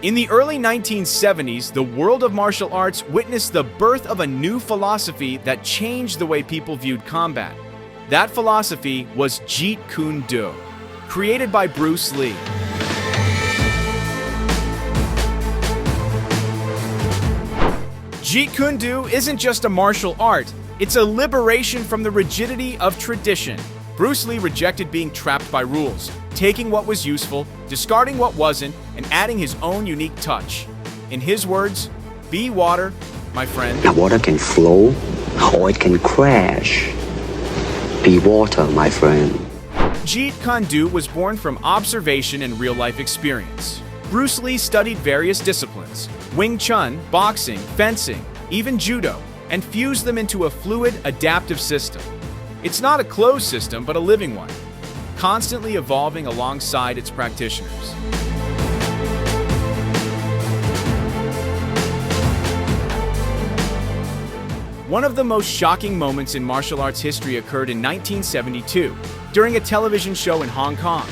In the early 1970s, the world of martial arts witnessed the birth of a new philosophy that changed the way people viewed combat. That philosophy was Jeet Kune Do, created by Bruce Lee. Jeet Kune Do isn't just a martial art, it's a liberation from the rigidity of tradition. Bruce Lee rejected being trapped by rules, taking what was useful, discarding what wasn't, and adding his own unique touch. In his words, be water, my friend. Now water can flow or it can crash. Be water, my friend. Jeet Kune Do was born from observation and real-life experience. Bruce Lee studied various disciplines, Wing Chun, boxing, fencing, even judo, and fused them into a fluid, adaptive system. It's not a closed system, but a living one, constantly evolving alongside its practitioners. One of the most shocking moments in martial arts history occurred in 1972, during a television show in Hong Kong.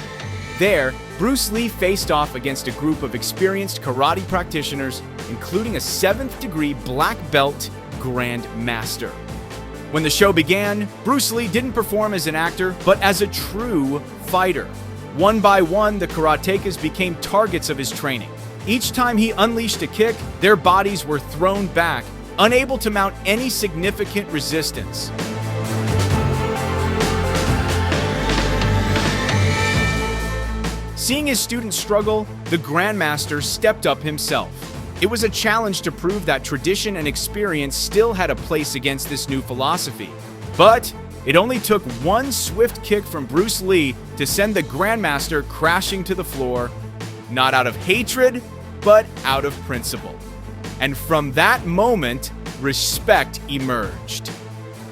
There, Bruce Lee faced off against a group of experienced karate practitioners, including a 7th-degree black belt Grand Master. When the show began, Bruce Lee didn't perform as an actor, but as a true fighter. One by one, the karatekas became targets of his training. Each time he unleashed a kick, their bodies were thrown back, unable to mount any significant resistance. Seeing his students struggle, the Grandmaster stepped up himself. It was a challenge to prove that tradition and experience still had a place against this new philosophy. But it only took one swift kick from Bruce Lee to send the Grandmaster crashing to the floor, not out of hatred, but out of principle. And from that moment, respect emerged.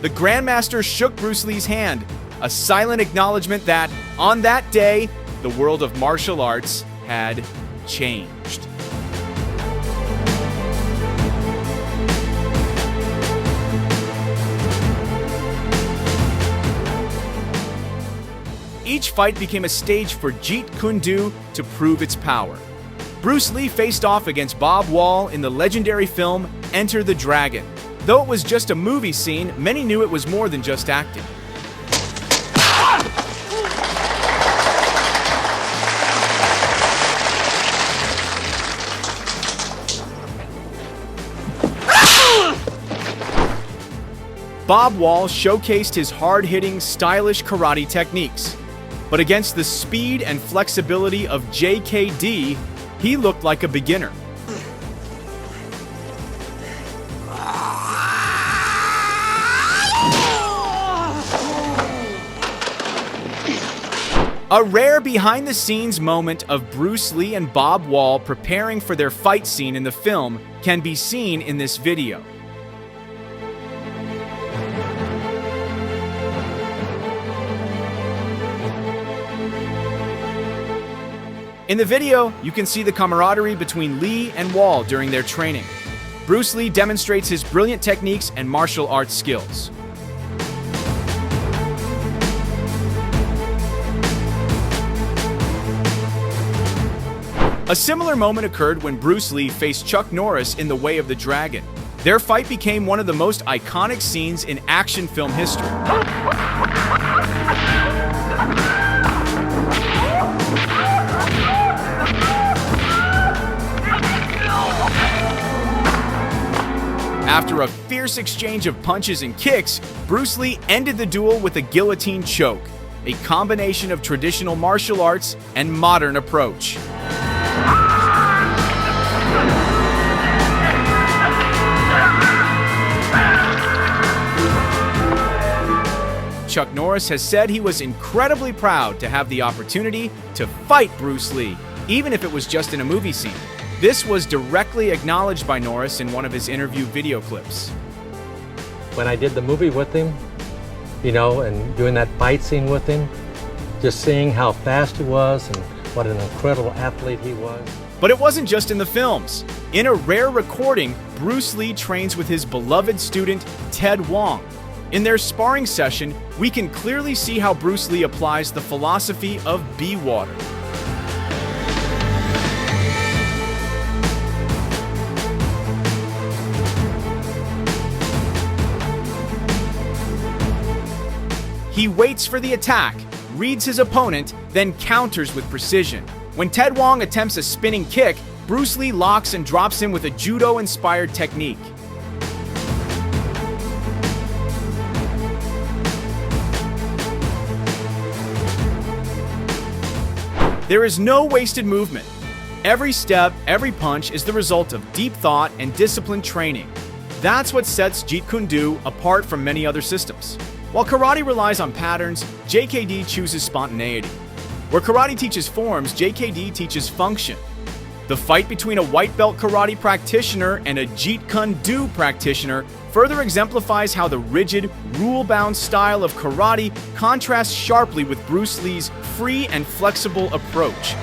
The Grandmaster shook Bruce Lee's hand, a silent acknowledgement that, on that day, the world of martial arts had changed. Each fight became a stage for Jeet Kune Do to prove its power. Bruce Lee faced off against Bob Wall in the legendary film Enter the Dragon. Though it was just a movie scene, many knew it was more than just acting. Bob Wall showcased his hard-hitting, stylish karate techniques. But against the speed and flexibility of JKD, he looked like a beginner. A rare behind-the-scenes moment of Bruce Lee and Bob Wall preparing for their fight scene in the film can be seen in this video. In the video, you can see the camaraderie between Lee and Wall during their training. Bruce Lee demonstrates his brilliant techniques and martial arts skills. A similar moment occurred when Bruce Lee faced Chuck Norris in The Way of the Dragon. Their fight became one of the most iconic scenes in action film history. After a fierce exchange of punches and kicks, Bruce Lee ended the duel with a guillotine choke, a combination of traditional martial arts and modern approach. Chuck Norris has said he was incredibly proud to have the opportunity to fight Bruce Lee, even if it was just in a movie scene. This was directly acknowledged by Norris in one of his interview video clips. When I did the movie with him, and doing that fight scene with him, just seeing how fast he was and what an incredible athlete he was. But it wasn't just in the films. In a rare recording, Bruce Lee trains with his beloved student, Ted Wong. In their sparring session, we can clearly see how Bruce Lee applies the philosophy of be water. He waits for the attack, reads his opponent, then counters with precision. When Ted Wong attempts a spinning kick, Bruce Lee locks and drops him with a judo-inspired technique. There is no wasted movement. Every step, every punch is the result of deep thought and disciplined training. That's what sets Jeet Kune Do apart from many other systems. While karate relies on patterns, JKD chooses spontaneity. Where karate teaches forms, JKD teaches function. The fight between a white belt karate practitioner and a Jeet Kune Do practitioner further exemplifies how the rigid, rule-bound style of karate contrasts sharply with Bruce Lee's free and flexible approach.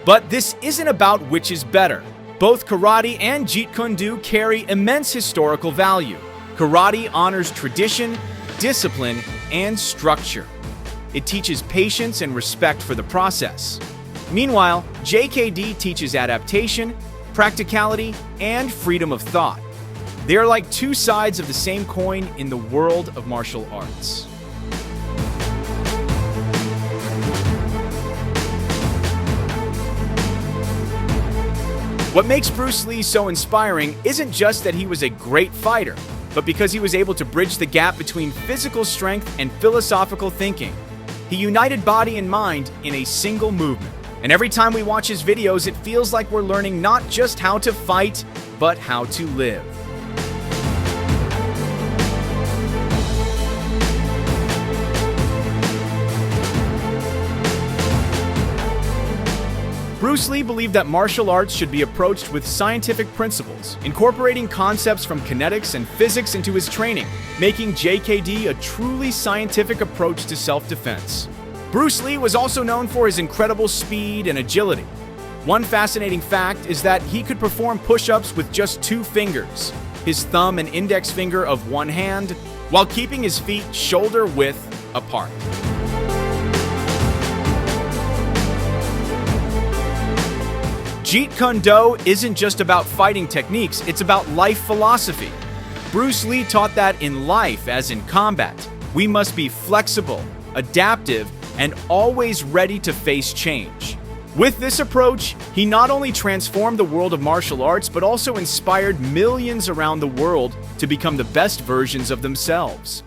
But this isn't about which is better. Both karate and Jeet Kune Do carry immense historical value. Karate honors tradition, discipline, and structure. It teaches patience and respect for the process. Meanwhile, JKD teaches adaptation, practicality, and freedom of thought. They are like two sides of the same coin in the world of martial arts. What makes Bruce Lee so inspiring isn't just that he was a great fighter, but because he was able to bridge the gap between physical strength and philosophical thinking. He united body and mind in a single movement. And every time we watch his videos, it feels like we're learning not just how to fight, but how to live. Bruce Lee believed that martial arts should be approached with scientific principles, incorporating concepts from kinetics and physics into his training, making JKD a truly scientific approach to self-defense. Bruce Lee was also known for his incredible speed and agility. One fascinating fact is that he could perform push-ups with just 2 fingers, his thumb and index finger of one hand, while keeping his feet shoulder-width apart. Jeet Kune Do isn't just about fighting techniques, it's about life philosophy. Bruce Lee taught that in life, as in combat, we must be flexible, adaptive, and always ready to face change. With this approach, he not only transformed the world of martial arts, but also inspired millions around the world to become the best versions of themselves.